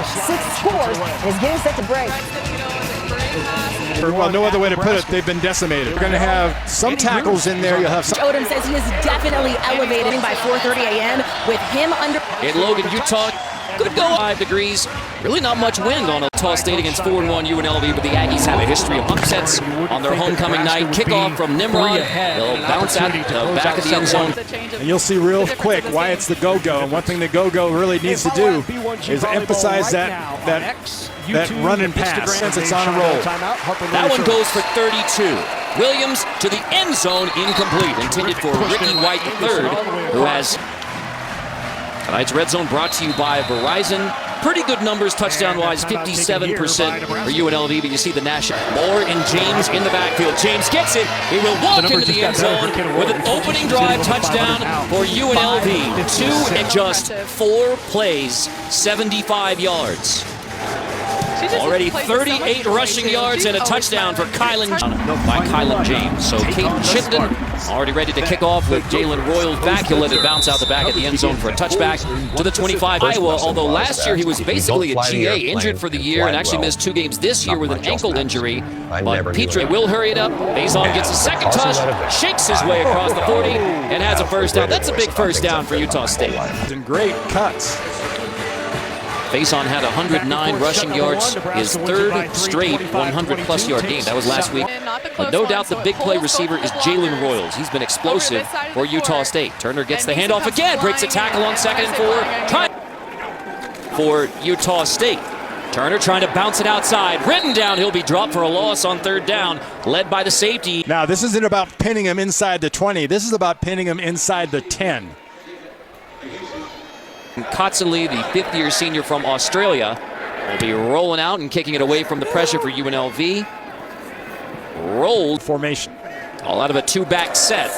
6 scores and is getting set to break. Well, no other way to put it, they've been decimated. We're going to have some tackles in there. You'll have some. Odom says he is definitely elevated by 4:30 a.m. with him under. In Logan, Utah, could go 5 degrees. Really not much wind on Utah State against 4-1 UNLV, but the Aggies have a history of upsets on their homecoming night. Kickoff from Nimrod. They'll bounce out the back of the end zone. And you'll see real quick why it's the go-go. And one thing the go-go really needs to do is emphasize that run and pass since it's on a roll. That one goes for 32. Williams to the end zone, incomplete. Intended for Ricky White III, who has tonight's Red Zone brought to you by Verizon. Pretty good numbers touchdown-wise, 57% for UNLV, but you see the national. Moore and James in the backfield. James gets it. He will walk into the end zone with an opening drive touchdown for UNLV. 2 in just 4 plays, 75 yards. Already 38 rushing yards and a touchdown for Kylan James. So Caden Shipton already ready to kick off with Jalen Royals back. He'll let it bounce out the back at the end zone for a touchback to the 25. Iowa, although last year he was basically a GA, injured for the year and actually missed 2 games this year with an ankle injury. But Petrie will hurry it up. Faison gets a second touch, shakes his way across the 40 and has a first down. That's a big first down for Utah State. And great cuts. Faison had 109 rushing yards, his 3rd straight 100-plus yard game. That was last week. But no doubt the big play receiver is Jalen Royals. He's been explosive for Utah State. Turner gets the handoff again, breaks a tackle on 2nd and 4. For Utah State. Turner trying to bounce it outside. Written down, he'll be dropped for a loss on 3rd down, led by the safety. Now, this isn't about pinning him inside the 20. This is about pinning him inside the 10. Kotsley, the 5th-year senior from Australia, will be rolling out and kicking it away from the pressure for UNLV. Rolled formation. All out of a 2-back set.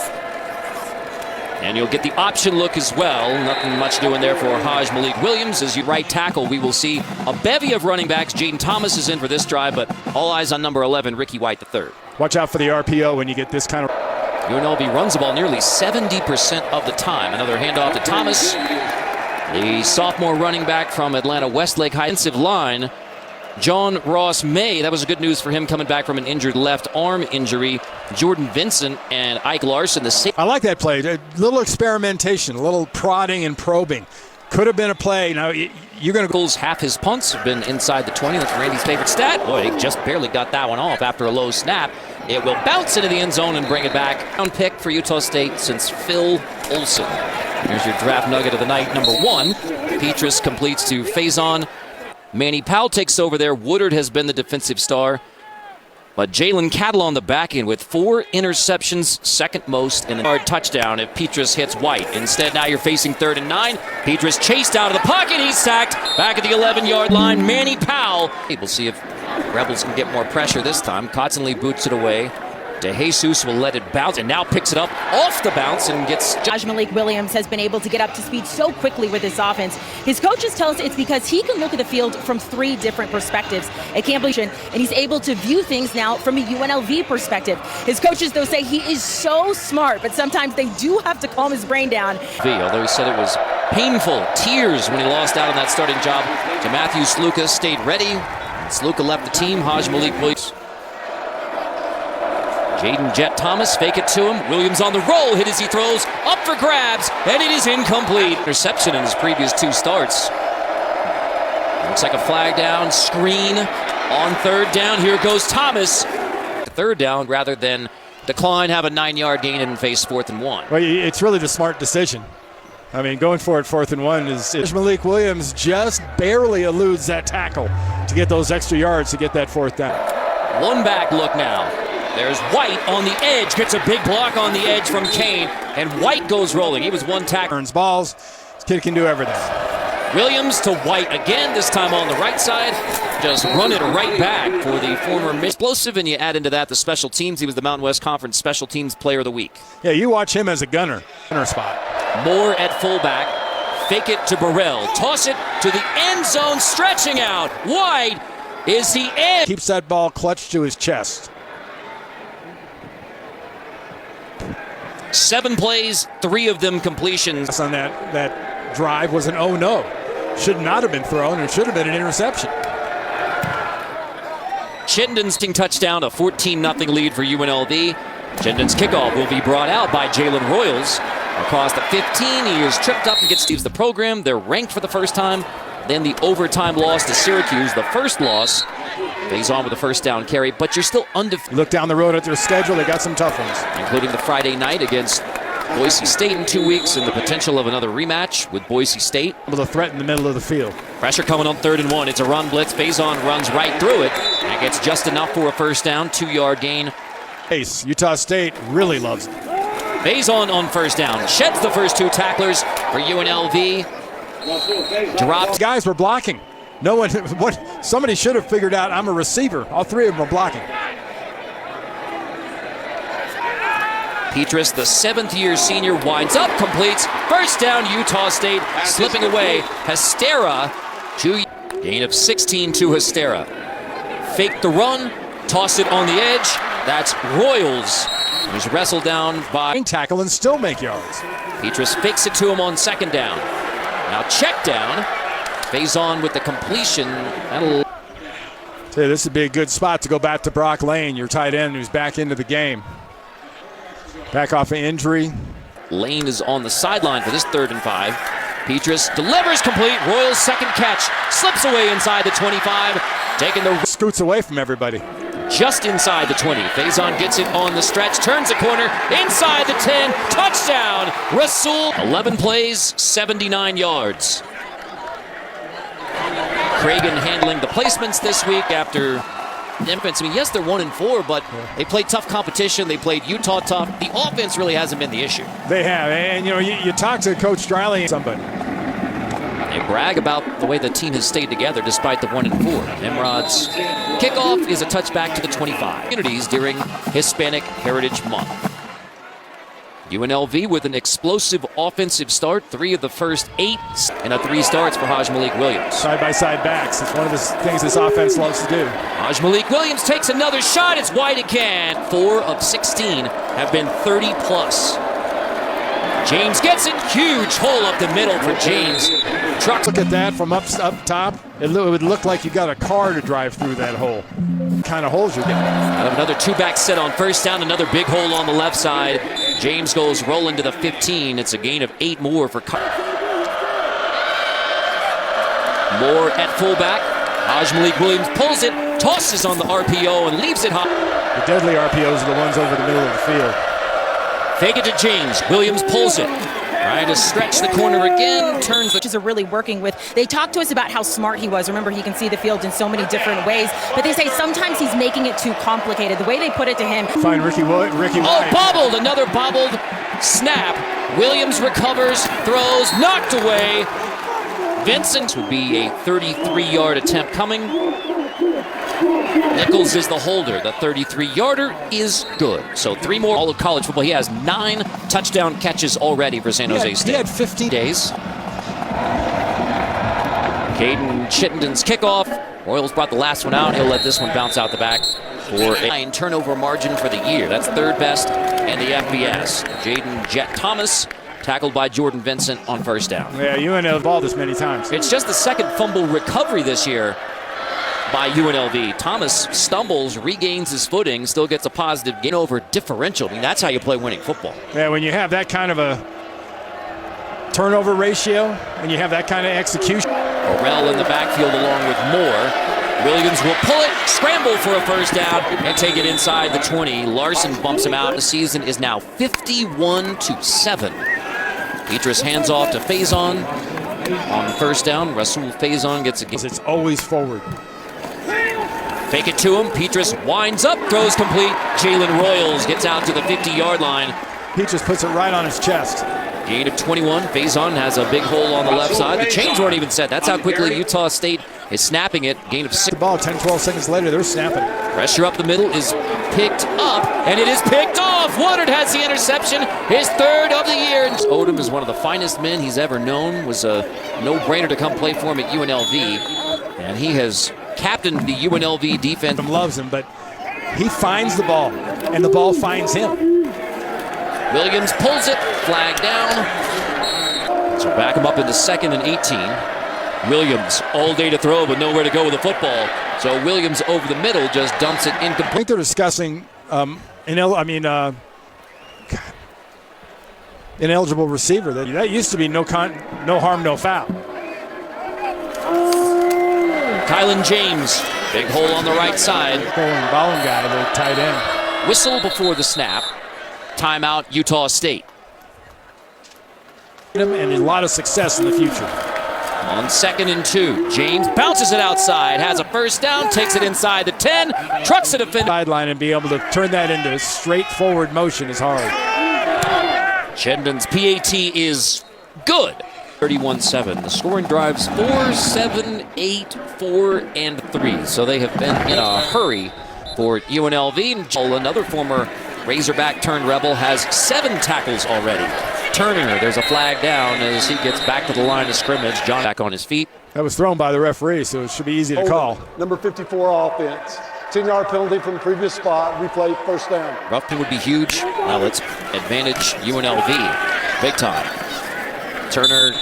And you'll get the option look as well. Nothing much doing there for Haj Malik Williams. As you right tackle, we will see a bevy of running backs. Jaden Thomas is in for this drive, but all eyes on number 11, Ricky White III. Watch out for the RPO when you get this kind of. UNLV runs the ball nearly 70% of the time. Another handoff to Thomas. The sophomore running back from Atlanta Westlake High. Defensive line, John Ross May. That was good news for him coming back from an injured left arm injury. Jordan Vincent and Ike Larson. I like that play. A little experimentation, a little prodding and probing. Could have been a play. Now you're going to go. Half his punts have been inside the 20. That's Randy's favorite stat. Boy, he just barely got that one off after a low snap. It will bounce into the end zone and bring it back. Round pick for Utah State since Phil Olson. Here's your draft nugget of the night, number 1. Petrus completes to Faison. Manny Powell takes over there. Woodard has been the defensive star. But Jalen Cattle on the back end with 4 interceptions, 2nd most, and a hard touchdown if Petrus hits White. Instead, now you're facing 3rd and 9. Petrus chased out of the pocket. He's sacked back at the 11-yard line. Manny Powell. We'll see if Rebels can get more pressure this time. Kotsley boots it away. DeJesus will let it bounce and now picks it up off the bounce and gets. Haj Malik Williams has been able to get up to speed so quickly with this offense. His coaches tell us it's because he can look at the field from 3 different perspectives at Camp Legion, and he's able to view things now from a UNLV perspective. His coaches, though, say he is so smart, but sometimes they do have to calm his brain down. Although he said it was painful, tears when he lost out on that starting job to Matthew Sluka, stayed ready. Sluka left the team. Haj Malik Williams. Jaden Jet Thomas, fake it to him. Williams on the roll, hit as he throws, up for grabs, and it is incomplete. Interception in his previous 2 starts. Looks like a flag down, screen on 3rd down. Here goes Thomas. 3rd down rather than decline, have a 9-yard gain and face 4th and 1. Well, it's really the smart decision. I mean, going for it 4th and 1 is Malik Williams just barely eludes that tackle to get those extra yards to get that 4th down. 1 back look now. There's White on the edge, gets a big block on the edge from Kane, and White goes rolling. He was 1 tackle. Earns balls. This kid can do everything. Williams to White again, this time on the right side. Just run it right back for the former explosive, and you add into that the special teams. He was the Mountain West Conference Special Teams Player of the Week. Yeah, you watch him as a gunner spot. Moore at fullback. Fake it to Burrell. Toss it to the end zone, stretching out. White is the end. Keeps that ball clutched to his chest. 7 plays, 3 of them completions. On that drive was an oh no. should not have been thrown and should have been an interception. Chittenden's touchdown, a 14-0 lead for UNLV. Chittenden's kickoff will be brought out by Jalen Royals. Across the 15, he is tripped up and gets Steve's the program. They're ranked for the first time. Then the overtime loss to Syracuse, the first loss. He's on with a first down carry, but you're still undefeated. Look down the road at their schedule, they got some tough ones. Including the Friday night against Boise State in 2 weeks and the potential of another rematch with Boise State. Able to threaten the middle of the field. Pressure coming on 3rd and 1. It's a run blitz. Faison runs right through it and gets just enough for a first down, 2-yard gain. Ace, Utah State really loves it. Faison on first down. Sheds the first 2 tacklers for UNLV. Drops. Guys were blocking. No one, somebody should have figured out I'm a receiver. All 3 of them are blocking. Petrus, the 7th-year senior, winds up, completes. First down, Utah State. Slipping away. Hestera, gain of 16 to Hestera. Fake the run, toss it on the edge. That's Royals. He's wrestled down by tackle and still make yards. Petrus fakes it to him on 2nd down. Now check down. Faison with the completion. That'll. Tell you, this would be a good spot to go back to Brock Lane, your tight end who's back into the game. Back off an injury. Lane is on the sideline for this 3rd and 5. Petrus delivers complete. Royals' 2nd catch. Slips away inside the 25. Taking the. Scoots away from everybody. Just inside the 20. Faison gets it on the stretch. Turns the corner. Inside the 10. Touchdown. Rasul. 11 plays, 79 yards. Cragen handling the placements this week after defense. I mean, yes, they're 1-4, but they played tough competition. They played Utah tough. The offense really hasn't been the issue. They have, and you talk to Coach Driley, somebody. They brag about the way the team has stayed together despite the 1-4. Nimrod's kickoff is a touchback to the 25. Communities during Hispanic Heritage Month. UNLV with an explosive offensive start. 3 of the first 8 and a 3 starts for Haj Malik Williams. Side-by-side backs. It's one of the things this offense loves to do. Haj Malik Williams takes another shot. It's wide again. 4 of 16 have been 30-plus. James gets it. Huge hole up the middle for James. Look at that from up top. It would look like you got a car to drive through that hole. What kind of holes you're getting. Out of another 2-back set on first down. Another big hole on the left side. James goes rolling to the 15. It's a gain of 8 more for Moore at fullback. Haj Malik Williams pulls it, tosses on the RPO, and leaves it high. The deadly RPOs are the ones over the middle of the field. Fake it to James. Williams pulls it. Trying to stretch the corner again, turns the... Are really working with. They talked to us about how smart he was. Remember, he can see the field in so many different ways. But they say sometimes he's making it too complicated. The way they put it to him. Find Ricky White. Oh, bobbled! Another bobbled snap. Williams recovers, throws, knocked away. Vincent would be a 33-yard attempt coming. Nichols is the holder. The 33-yarder is good. So 3 more. All of college football. He has 9 touchdown catches already for San Jose State. He had 15 days. Caden Chittenden's kickoff. Royals brought the last one out. He'll let this one bounce out the back for a 9 turnover margin for the year. That's 3rd best in the FBS. Jaden Jet Thomas tackled by Jordan Vincent on first down. Yeah, UNLV ball this many times. It's just the 2nd fumble recovery this year by UNLV. Thomas stumbles, regains his footing, still gets a positive gain over differential. I mean, that's how you play winning football. Yeah, when you have that kind of a turnover ratio and you have that kind of execution. Burrell in the backfield along with Moore. Williams will pull it, scramble for a first down, and take it inside the 20. Larson bumps him out. The season is now 51-7. Petrus hands off to Faison on first down. Rasul Faison gets a game. It's always forward. Fake it to him. Petrus winds up, throws complete. Jalen Royals gets out to the 50-yard line. Petrus puts it right on his chest. Gain of 21. Faison has a big hole on the left side. The chains weren't even set. That's how quickly Utah State is snapping it. Gain of 6. The ball 10, 12 seconds later, they're snapping. Pressure up the middle is picked up, and it is picked off. Woodard has the interception, his 3rd of the year. Odom is one of the finest men he's ever known. Was a no-brainer to come play for him at UNLV, and he has captained the UNLV defense. Loves him, but he finds the ball, and the ball finds him. Williams pulls it, flag down. So back him up into 2nd and 18. Williams all day to throw, but nowhere to go with the football. So Williams over the middle just dumps it I incomplete. think they're discussing ineligible receiver. That used to be no harm, no foul. Kylan James, big hole on the right side. Ballin guy, the tight end. Whistle before the snap. Timeout, Utah State. And a lot of success in the future. On 2nd and 2, James bounces it outside, has a first down, takes it inside the 10, trucks a defender. Sideline and be able to turn that into straightforward motion is hard. Chenden's PAT is good. 31-7. The scoring drives 4, 7, 8, 4, and 3. So they have been in a hurry for UNLV. Another former Razorback turned Rebel has 7 tackles already. Turner, there's a flag down as he gets back to the line of scrimmage. John back on his feet. That was thrown by the referee, so it should be easy to call. Number 54 offense. 10-yard penalty from the previous spot. Replay first down. Roughton would be huge. Now let's advantage UNLV. Big time. Turner,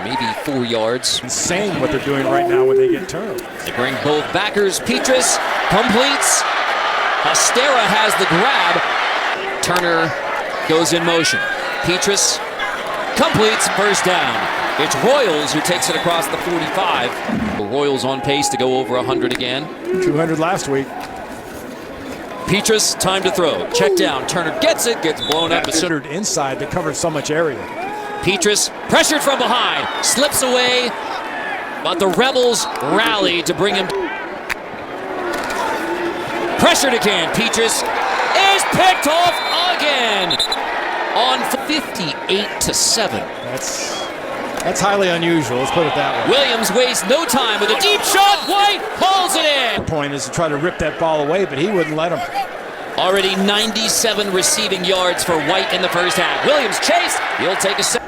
maybe 4 yards. Insane what they're doing right now when they get turned. They bring both backers. Petrus completes. Hastera has the grab. Turner goes in motion. Petrus completes, first down. It's Royals who takes it across the 45. The Royals on pace to go over 100 again. 200 last week. Petrus, time to throw. Check down. Turner gets it, gets blown up. Considered inside that covered so much area. Petrus pressured from behind, slips away, but the Rebels rally to bring him. Pressured again. Petrus is picked off again on 58-7. That's highly unusual. Let's put it that way. Williams wastes no time with a deep shot. White pulls it in. The point is to try to rip that ball away, but he wouldn't let him. Already 97 receiving yards for White in the first half. Williams chased. He'll take a set.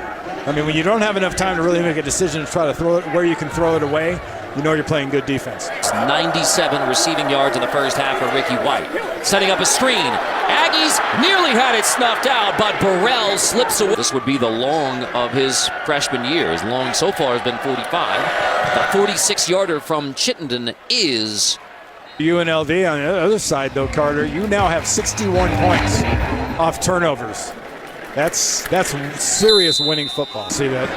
I mean, when you don't have enough time to really make a decision to try to throw it where you can throw it away, you know you're playing good defense. 97 receiving yards in the first half for Ricky White. Setting up a screen. Aggies nearly had it snuffed out, but Burrell slips away. This would be the long of his freshman year. His long so far has been 45. The 46-yarder from Chittenden is... UNLV on the other side, though, Carter, you now have 61 points off turnovers. That's serious winning football. See that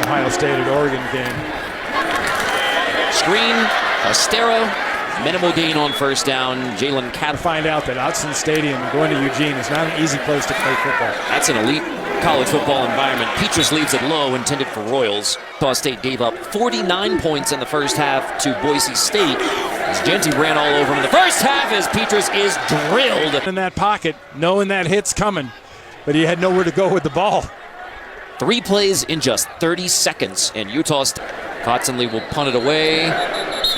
Ohio State at Oregon game. Screen, Hastera, minimal gain on first down. Jalen Cat. Find out that Autzen Stadium and going to Eugene is not an easy place to play football. That's an elite college football environment. Petrus leaves it low, intended for Royals. Utah State gave up 49 points in the first half to Boise State as Genty ran all over him in the first half as Petrus is drilled. In that pocket, knowing that hit's coming, but he had nowhere to go with the ball. 3 plays in just 30 seconds, and Utah State. Cottonley will punt it away.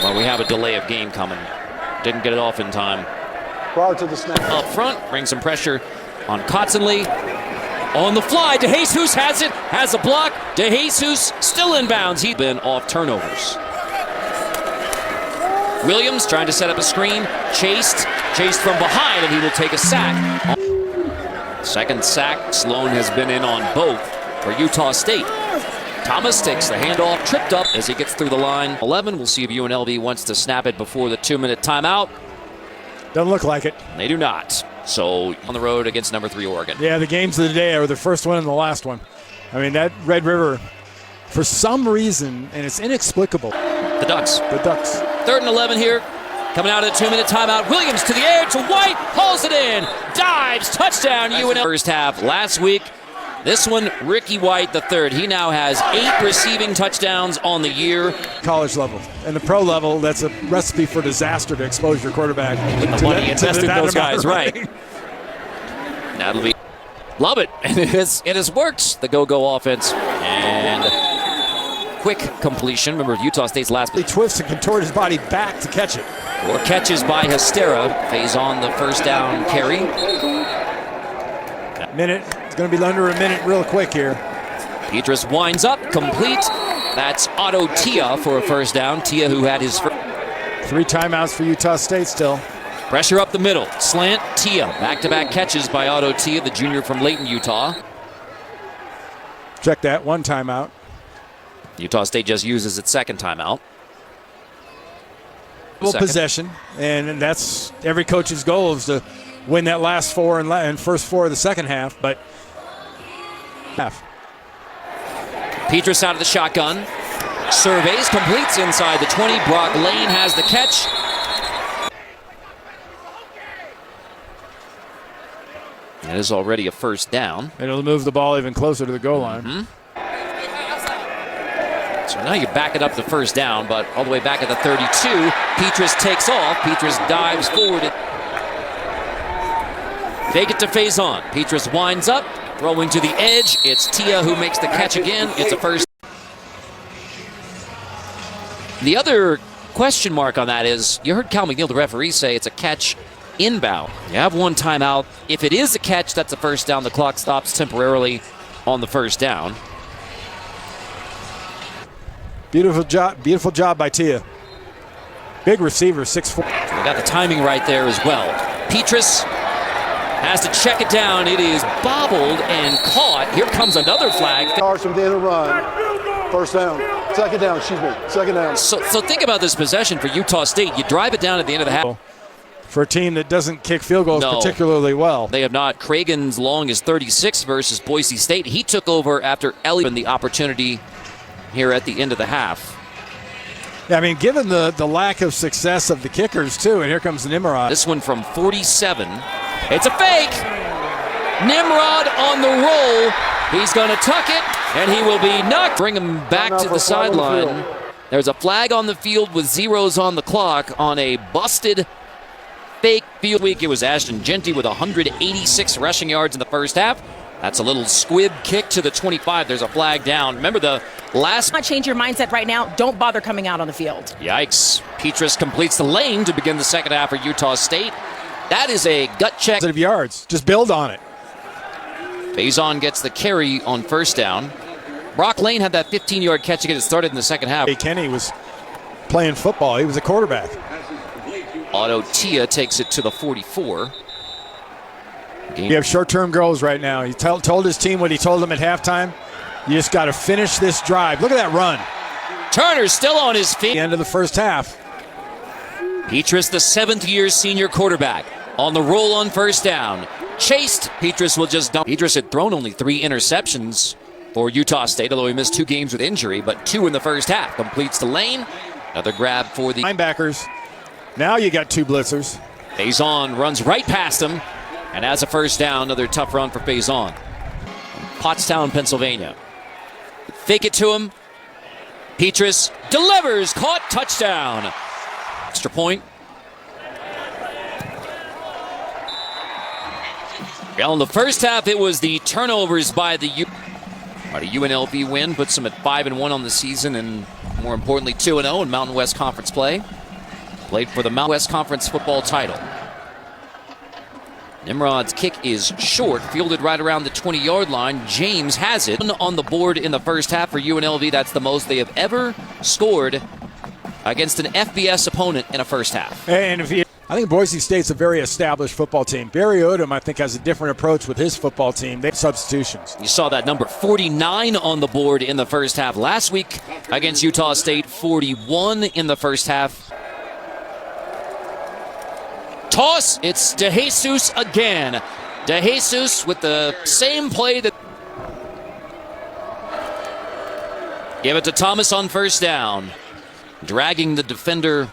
Well, we have a delay of game coming. Didn't get it off in time. Prior to the snap. Up front, bring some pressure on Cottonley. On the fly, DeJesus has it, has a block. DeJesus still inbounds. He's been off turnovers. Williams trying to set up a screen. Chased from behind, and he will take a sack. Second sack, Sloan has been in on both for Utah State. Thomas takes the handoff, tripped up as he gets through the line. 11, we'll see if UNLV wants to snap it before the 2-minute timeout. Doesn't look like it. They do not. So on the road against number 3 Oregon. Yeah, the games of the day are the first one and the last one. I mean, that Red River, for some reason, and it's inexplicable. The Ducks. 3rd and 11 here. Coming out of the 2-minute timeout. Williams to the air to White. Hauls it in. Dives. Touchdown UNLV. First half last week. This one, Ricky White III. He now has 8 receiving touchdowns on the year. College level. And the pro level, that's a recipe for disaster to expose your quarterback. The money invested in those guys, right. That'll be... Love it. And it has worked. The go-go offense. And quick completion. Remember Utah State's last... He twists and contort his body back to catch it. 4 catches by Hastera. Phase on the first down carry. Minute. It's going to be under a minute real quick here. Petrus winds up, complete. That's Otto Tia for a first down. Tia who had his 3 timeouts for Utah State still. Pressure up the middle. Slant, Tia. Back-to-back catches by Otto Tia, the junior from Layton, Utah. Check that. 1 timeout. Utah State just uses its second timeout. Possession, and that's every coach's goal is to win that last four and first four of the second half. But Petrus out of the shotgun. Surveys, completes inside the 20. Brock Lane has the catch. It is already a first down. And it'll move the ball even closer to the goal line. So now you back it up to first down, but all the way back at the 32. Petrus takes off. Petrus dives forward. Fake it to Faison. Petrus winds up, throwing to the edge. It's Tia who makes the catch again. It's a first. The other question mark on that is, you heard Cal McNeil, the referee, say it's a catch inbound. You have one timeout. If it is a catch, that's a first down. The clock stops temporarily on the first down. Beautiful job by Tia. Big receiver, 6'4". They got the timing right there as well. Petrus has to check it down. It is bobbled and caught. Here comes another flag. Carson did a run. First down. Second down, second down. So think about this possession for Utah State. You drive it down at the end of the half. For a team that doesn't kick field goals particularly well. They have not. Cragen's long as 36 versus Boise State. He took over after Elliott the opportunity here at the end of the half. Yeah, I mean, given the lack of success of the kickers, too, and here comes Nimrod. This one from 47. It's a fake. Nimrod on the roll. He's going to tuck it, and he will be knocked. Bring him back to the sideline. There's a flag on the field with zeros on the clock on a busted fake field week. It was Ashton Genty with 186 rushing yards in the first half. That's a little squib kick to the 25. There's a flag down. Remember the last... Not change your mindset right now. Don't bother coming out on the field. Yikes. Petrus completes the lane to begin the second half for Utah State. That is a gut check. Positive yards. Just build on it. Faison gets the carry on first down. Brock Lane had that 15-yard catch to get it started in the second half. Kenny was playing football. He was a quarterback. Otto Tia takes it to the 44. You have short-term goals right now. He told his team what he told them at halftime. You just got to finish this drive. Look at that run. Turner's still on his feet. The end of the first half. Petrus, the seventh-year senior quarterback, on the roll on first down. Chased. Petrus will just dump. Petrus had thrown only 3 interceptions for Utah State, although he missed 2 games with injury, but 2 in the first half. Completes the lane. Another grab for the linebackers. Now you got 2 blitzers. Faison runs right past him and has a first down. Another tough run for Faison. Pottstown, Pennsylvania. Fake it to him. Petrus delivers. Caught. Touchdown. Extra point. Well, in the first half, it was the turnovers by the UNLV win. Puts them at 5-1 on the season, and more importantly, 2-0 in Mountain West Conference play. Played for the Mountain West Conference football title. Nimrod's kick is short, fielded right around the 20-yard line. James has it on the board in the first half for UNLV. That's the most they have ever scored against an FBS opponent in a first half. And I think Boise State's a very established football team. Barry Odom, I think, has a different approach with his football team. They have substitutions. You saw that number 49 on the board in the first half last week against Utah State. 41 in the first half. Toss. It's DeJesus again. DeJesus with the same play that. Give it to Thomas on first down. Dragging the defender.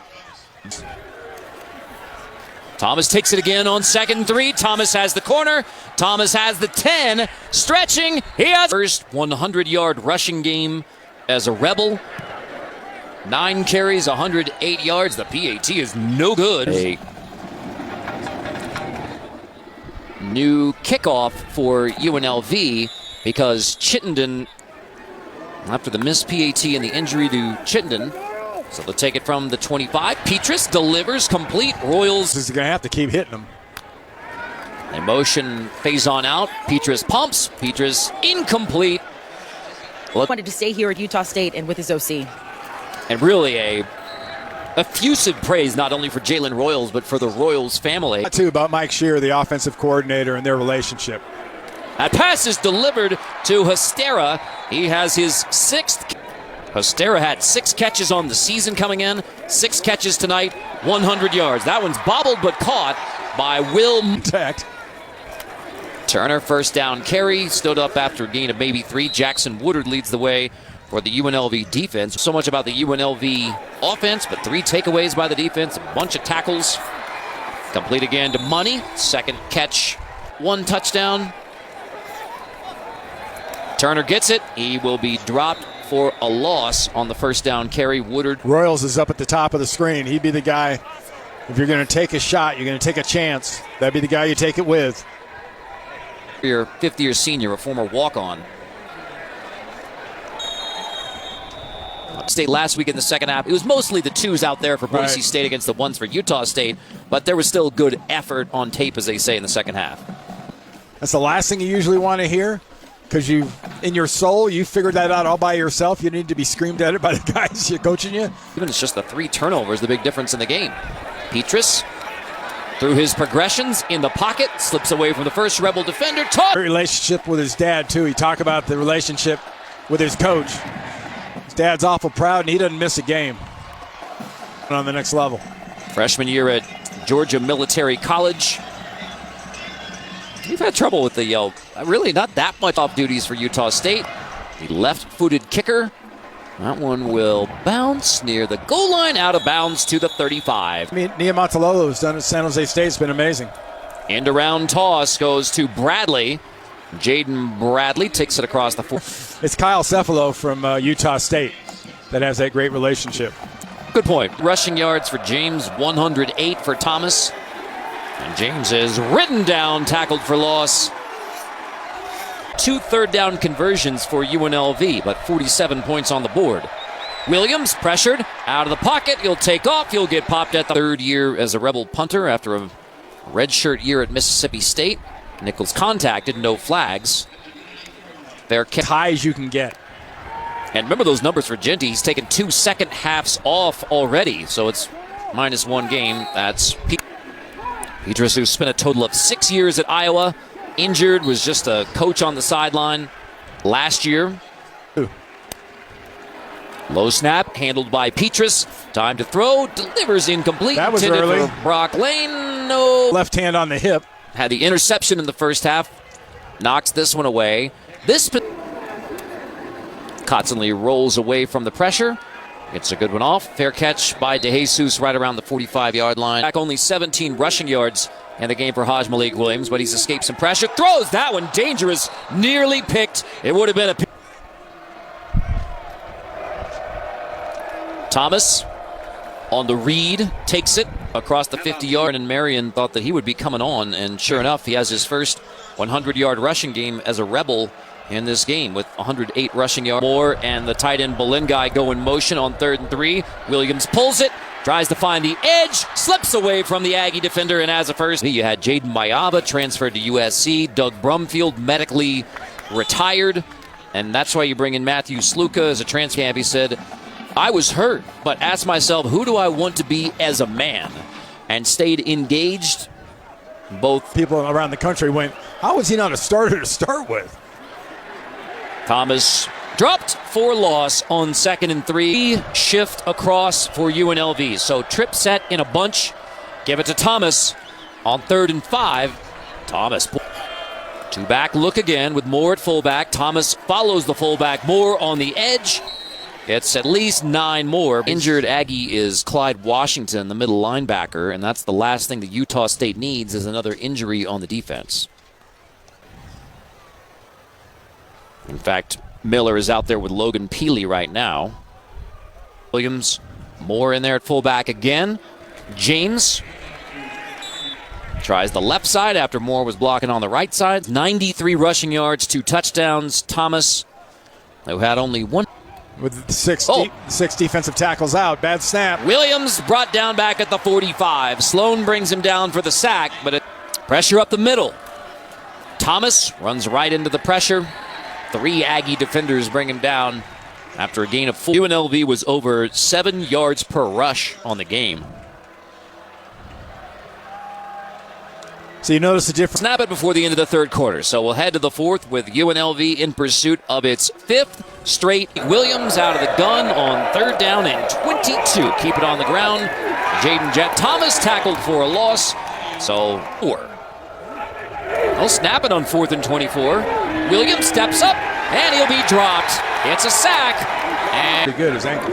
Thomas takes it again on 2nd and 3. Thomas has the corner. Thomas has the 10. Stretching. He has first 100-yard rushing game as a Rebel. 9 carries, 108 yards. The PAT is no good. A new kickoff for UNLV because Chittenden, after the missed PAT and the injury to Chittenden, so they'll take it from the 25. Petrus delivers complete. Royals is going to have to keep hitting them. They motion Faison out. Petrus pumps. Petrus incomplete. Wanted to stay here at Utah State and with his OC. And really a effusive praise not only for Jalen Royals, but for the Royals family. Too about Mike Shear, the offensive coordinator, and their relationship. That pass is delivered to Hystera. He has his 6th. Hostera had 6 catches on the season coming in. 6 catches tonight, 100 yards. That one's bobbled but caught by Will. Turner, first down carry, stood up after a gain of maybe 3. Jackson Woodard leads the way for the UNLV defense. So much about the UNLV offense, but 3 takeaways by the defense, a bunch of tackles. Complete again to Money. Second catch, 1 touchdown. Turner gets it. He will be dropped for a loss on the first down carry. Woodard. Royals is up at the top of the screen. He'd be the guy, if you're going to take a shot, you're going to take a chance, that'd be the guy you take it with. Your 5th-year senior, a former walk-on. State last week in the second half. It was mostly the 2s out there for Boise State against the 1s for Utah State, but there was still good effort on tape, as they say, in the second half. That's the last thing you usually want to hear, because you, in your soul, you figured that out all by yourself. You need to be screamed at it by the guys you're coaching you. Even it's just the 3 turnovers, the big difference in the game. Petrus, through his progressions in the pocket, slips away from the first Rebel defender. Relationship with his dad, too. He talked about the relationship with his coach. His dad's awful proud, and he doesn't miss a game on the next level. Freshman year at Georgia Military College. We've had trouble with the really not that much off duties for Utah State. The left-footed kicker. That one will bounce near the goal line, out of bounds to the 35. I mean, Nia Montalolo's done at San Jose State. It's been amazing. End around toss goes to Bradley. Jaden Bradley takes it across the 4. It's Kyle Cefalo from Utah State that has that great relationship. Good point. Rushing yards for James, 108 for Thomas. And James is ridden down, tackled for loss. 2 third-down conversions for UNLV, but 47 points on the board. Williams pressured out of the pocket. He'll take off. He'll get popped at the 3rd year as a Rebel punter after a redshirt year at Mississippi State. Nichols contacted, no flags. They're high as you can get. And remember those numbers for Genty. He's taken 2 second halves off already, so it's -1 game. That's Petrus, who spent a total of 6 years at Iowa. Injured, was just a coach on the sideline last year. Low snap, handled by Petrus. Time to throw, delivers incomplete. That was intended early. For Brock Lane, no. Left hand on the hip. Had the interception in the first half. Knocks this one away. Constantly rolls away from the pressure. Gets a good one off. Fair catch by DeJesus right around the 45-yard line. Back only 17 rushing yards in the game for Haj Malik Williams, but he's escaped some pressure. Throws that one, dangerous, nearly picked. It would have been a pick. Thomas on the read, takes it across the 50-yard, and Marion thought that he would be coming on, and sure enough, he has his first 100-yard rushing game as a Rebel in this game with 108 rushing yards. Moore and the tight end Belengai go in motion on 3rd and 3. Williams pulls it, tries to find the edge, slips away from the Aggie defender, and has a first. You had Jaden Mayava transferred to USC, Doug Brumfield medically retired, and that's why you bring in Matthew Sluka as a transfer camp. He said, I was hurt, but asked myself, who do I want to be as a man? And stayed engaged. Both people around the country went, how was he not a starter to start with? Thomas dropped for loss on 2nd and 3. Shift across for UNLV. So trip set in a bunch. Give it to Thomas on 3rd and 5. Thomas. 2-back look again with Moore at fullback. Thomas follows the fullback. Moore on the edge. It's at least 9 more. Injured Aggie is Clyde Washington, the middle linebacker, and that's the last thing that Utah State needs is another injury on the defense. In fact, Miller is out there with Logan Peely right now. Williams, Moore in there at fullback again. James tries the left side after Moore was blocking on the right side. 93 rushing yards, 2 touchdowns. Thomas, who had only 1. With 6 defensive tackles out. Bad snap. Williams brought down back at the 45. Sloan brings him down for the sack, but pressure up the middle. Thomas runs right into the pressure. 3 Aggie defenders bring him down after a gain of 4. UNLV was over 7 yards per rush on the game. So you notice the difference. Snap it before the end of the third quarter. So we'll head to the fourth with UNLV in pursuit of its fifth straight. Williams out of the gun on third down and 22. Keep it on the ground. Jaden Jett Thomas tackled for a loss. So 4. They'll snap it on 4th and 24. Williams steps up and he'll be dropped. It's a sack. And pretty good, his ankle.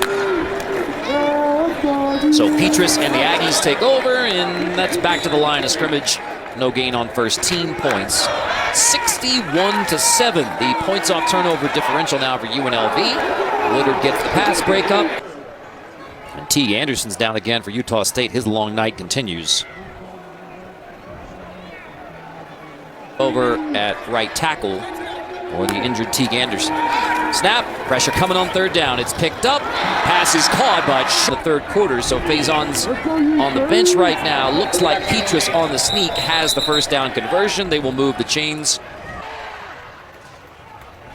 so Petrus and the Aggies take over, and that's back to the line of scrimmage. No gain on first, team points. 61-7. The points off turnover differential now for UNLV. Willard gets the pass breakup. And T. Anderson's down again for Utah State. His long night continues. Over at right tackle or the injured Teague Anderson. Snap, pressure coming on third down. It's picked up, pass is caught by the third quarter, so Faison's on the bench right now. Looks like Petrus on the sneak has the first down conversion. They will move the chains.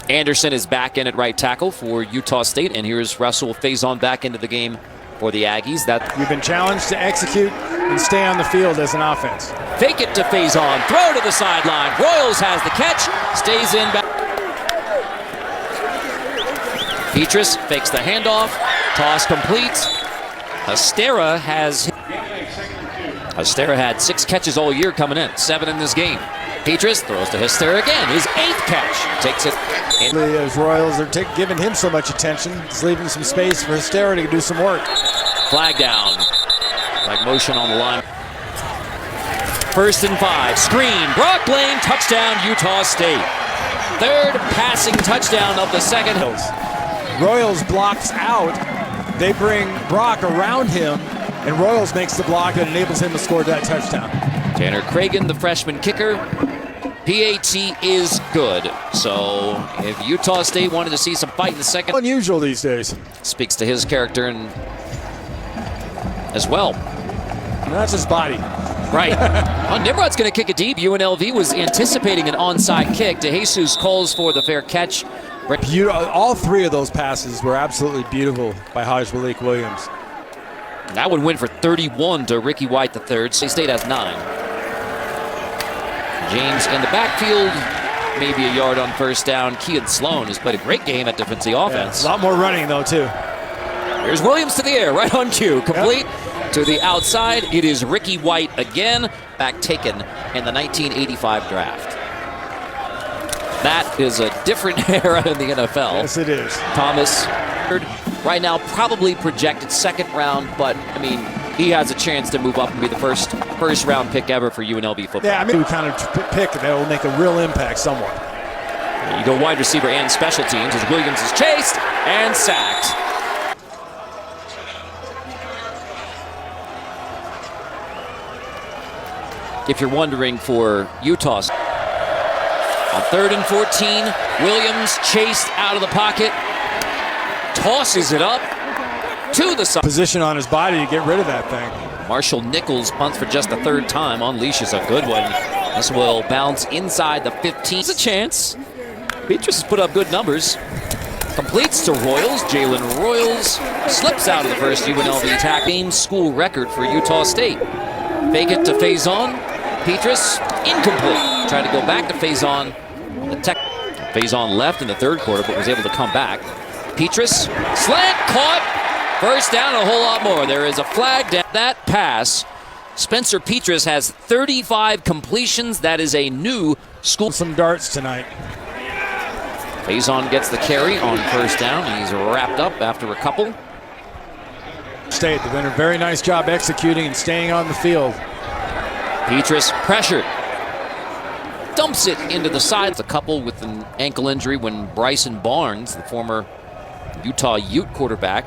Anderson is back in at right tackle for Utah State, and here's Russell Faison back into the game for the Aggies. You've been challenged to execute and stay on the field as an offense. Fake it to Faison, throw to the sideline. Royals has the catch, stays in back. Petrus fakes the handoff, toss complete. Hestera had 6 catches all year coming in, 7 in this game. Petrus throws to Hestera again, his 8th catch. Takes it. As Royals are giving him so much attention, it's leaving some space for Hestera to do some work. Flag down. Like motion on the line. 1st and 5. Screen. Brock Lane. Touchdown, Utah State. 3rd passing touchdown of the second. Royals blocks out. They bring Brock around him, and Royals makes the block that enables him to score that touchdown. Tanner Cragen, the freshman kicker. PAT is good. So if Utah State wanted to see some fight in the second. Unusual these days. Speaks to his character and as well. That's his body. Right. Well, Nimrod's going to kick it deep. UNLV was anticipating an onside kick. DeJesus calls for the fair catch. All 3 of those passes were absolutely beautiful by Hajj Malik Williams. That one went for 31 to Ricky White III. State has 9. James in the backfield, maybe a yard on first down. Kean Sloan has played a great game at defensive offense. Yeah, a lot more running, though, too. Here's Williams to the air, right on cue. Complete to the outside. It is Ricky White again, back taken in the 1985 draft. That is a different era in the NFL. Yes, it is. Thomas, right now, probably projected 2nd round, but, I mean, he has a chance to move up and be the first round pick ever for UNLV football. Yeah, I mean, we kind of pick that will make a real impact somewhat. You go wide receiver and special teams as Williams is chased and sacked. If you're wondering for Utah, on 3rd and 14, Williams chased out of the pocket, tosses it up to the side. Position on his body to get rid of that thing. Marshall Nichols punts for just the 3rd time, unleashes a good one. This will bounce inside the 15. It's a chance. Petrus has put up good numbers. Completes to Royals. Jalen Royals slips out of the first UNLV attack. Game school record for Utah State. Fake it to Faison. Petrus, incomplete. Tried to go back to Faison. Faison left in the 3rd quarter, but was able to come back. Petrus, slant, caught. First down, a whole lot more. There is a flag down. That pass, Spencer Petrus has 35 completions. That is a new school. Some darts tonight. Faison gets the carry on first down. He's wrapped up after a couple. State, they've done a very nice job executing and staying on the field. Petrus pressured. Dumps it into the side. It's a couple with an ankle injury when Bryson Barnes, the former Utah Ute quarterback,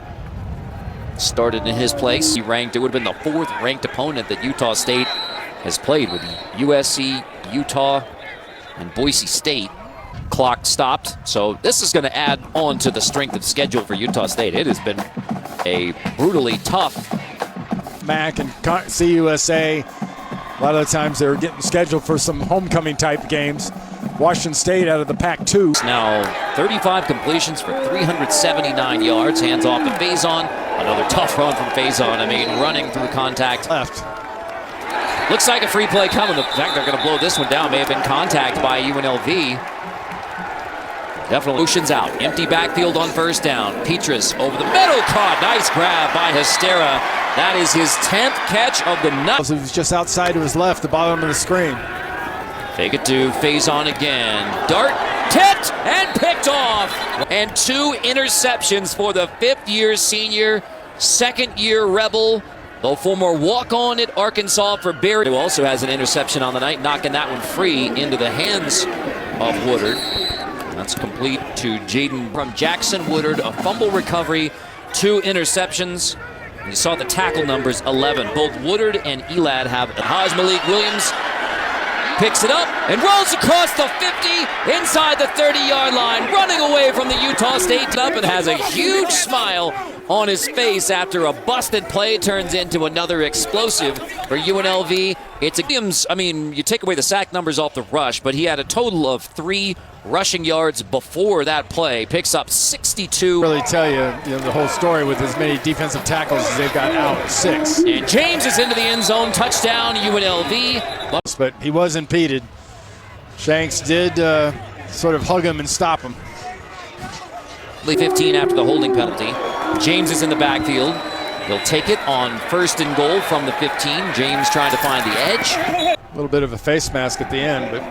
started in his place. He ranked, it would have been the 4th ranked opponent that Utah State has played with USC, Utah, and Boise State. Clock stopped. So this is going to add on to the strength of schedule for Utah State. It has been a brutally tough. MAC and CUSA, a lot of the times they're getting scheduled for some homecoming type games. Washington State out of the Pac-2. Now 35 completions for 379 yards. Hands off to Faison. Another tough run from Faison. I mean, running through contact. Left. Looks like a free play coming. In fact, they're going to blow this one down. May have been contact by UNLV. Definitely motions out. Empty backfield on first down. Petrus over the middle. Caught. Nice grab by Hystera. That is his 10th catch of the night. He was just outside to his left, the bottom of the screen. Fake it to Faison again. Dart tipped and picked off. And 2 interceptions for the 5th-year senior, 2nd-year Rebel. The former walk-on at Arkansas for Barry, who also has an interception on the night, knocking that one free into the hands of Woodard. That's complete to Jaden from Jackson Woodard. A fumble recovery, 2 interceptions. You saw the tackle numbers, 11. Both Woodard and Elad have. Malik Williams picks it up and rolls across the 50 inside the 30-yard line, running away from the Utah State up and has a huge smile on his face after a busted play turns into another explosive for UNLV. It's Williams. I mean, you take away the sack numbers off the rush, but he had a total of 3 rushing yards before that play. Picks up 62. Really tell you the whole story with as many defensive tackles as they've got out, 6. And James is into the end zone. Touchdown, UNLV. But he was impeded. Shanks did sort of hug him and stop him. 15 after the holding penalty. James is in the backfield. He'll take it on 1st and goal from the 15. James trying to find the edge. A little bit of a face mask at the end, but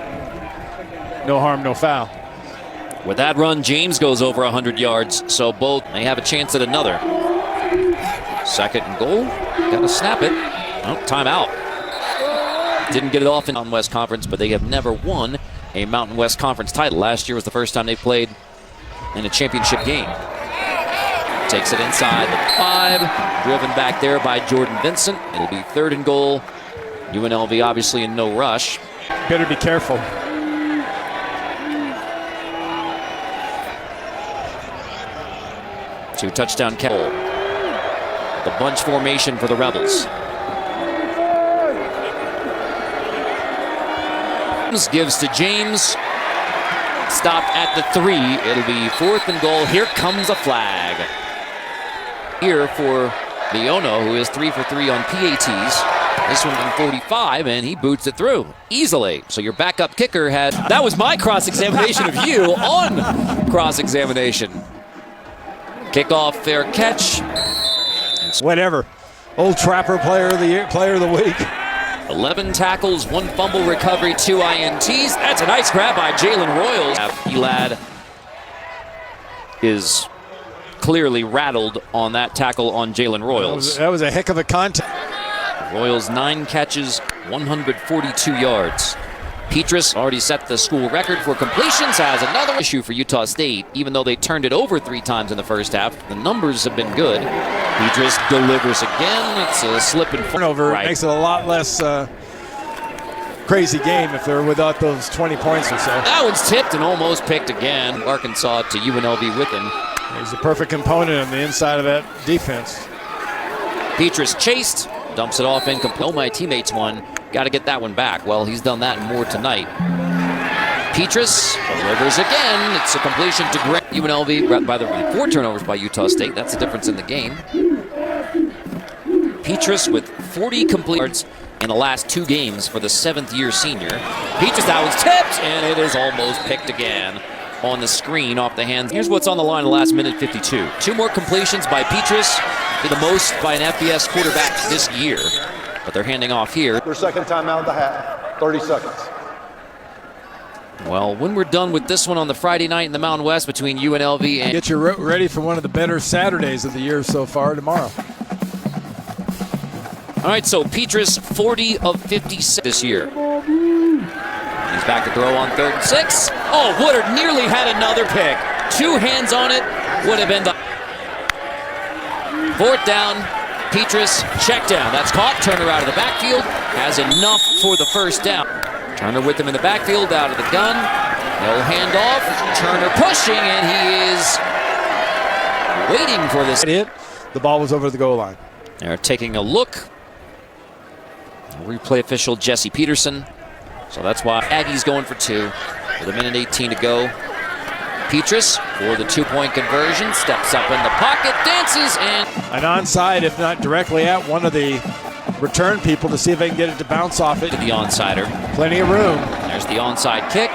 no harm, no foul. With that run, James goes over 100 yards, so both may have a chance at another. 2nd and goal. Gotta snap it. Oh, timeout. Didn't get it off in Mountain West Conference, but they have never won a Mountain West Conference title. Last year was the first time they played in a championship game. Takes it inside the 5, driven back there by Jordan Vincent. It'll be 3rd and goal. UNLV obviously in no rush. Better be careful. Two touchdown catch. The bunch formation for the Rebels. Gives to James. Stopped at the 3. It'll be 4th and goal. Here comes a flag. Here for Leono, who is 3 for 3 on PATs. This one from 45, and he boots it through easily. So your backup kicker had. That was my cross-examination of you on cross-examination. Kickoff, fair catch. Whatever. Old Trapper player of the year, player of the week. 11 tackles, 1 fumble recovery, 2 INTs. That's a nice grab by Jalen Royals. Elad is clearly rattled on that tackle on Jalen Royals. That was a heck of a contact. Royals 9 catches, 142 yards. Petrus already set the school record for completions, has another issue for Utah State. Even though they turned it over 3 times in the first half, the numbers have been good. Petrus delivers again. It's a slip and turnover. Right. It makes it a lot less crazy game if they're without those 20 points or so. That one's tipped and almost picked again. Arkansas to UNLV with him. He's a perfect component on the inside of that defense. Petrus chased, dumps it off incomplete. Oh, my teammates won. Got to get that one back. Well, he's done that and more tonight. Petrus delivers again. It's a completion to Grant. UNLV, by the way, 4 turnovers by Utah State. That's the difference in the game. Petrus with 40 complete yards in the last 2 games for the 7th-year senior. Petrus, that was tipped, and it is almost picked again on the screen off the hands. Here's what's on the line in the last minute 52. 2 more completions by Petrus, the most by an FBS quarterback this year. But they're handing off here. Their 2nd time out of the half, 30 seconds. Well, when we're done with this one on the Friday night in the Mountain West between UNLV and... Get you ready for one of the better Saturdays of the year so far tomorrow. All right, so Petrus, 40 of 56 this year. He's back to throw on 3rd and 6. Oh, Woodard nearly had another pick. 2 hands on it would have been the 4th down. Petrus, check down. That's caught. Turner out of the backfield. Has enough for the 1st down. Turner with him in the backfield, out of the gun. No handoff. Turner pushing, and he is waiting for this hit. The ball was over the goal line. They're taking a look. Replay official Jesse Peterson. So that's why Aggies going for 2 with 1:18 to go. Petrus for the 2-point conversion, steps up in the pocket, dances, and an onside, if not directly at one of the return people to see if they can get it to bounce off it. To the onsider. Plenty of room. There's the onside kick.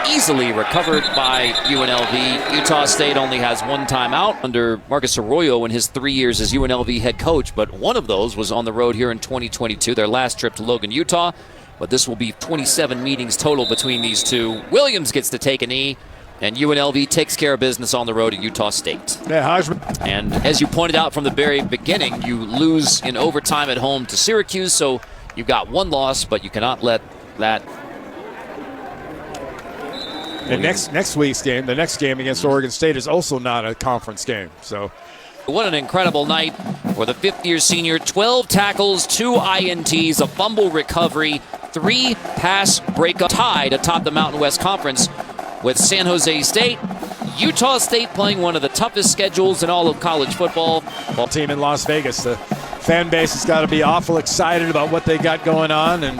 Easily recovered by UNLV. Utah State only has one timeout under Marcus Arroyo in his 3 years as UNLV head coach, but one of those was on the road here in 2022, their last trip to Logan, Utah. But this will be 27 meetings total between these two. Williams gets to take a knee, and UNLV takes care of business on the road at Utah State. Yeah, and as you pointed out from the very beginning, you lose in overtime at home to Syracuse, so you've got one loss, but you cannot let that. And next week's game, the next game against Oregon State is also not a conference game. So, what an incredible night for the fifth-year senior. 12 tackles, 2 INTs, a fumble recovery, 3 pass breakup, tied atop the Mountain West Conference with San Jose State. Utah State playing one of the toughest schedules in all of college football. Ball team in Las Vegas. The fan base has got to be awful excited about what they got going on, and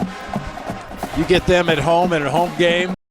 you get them at home in a home game.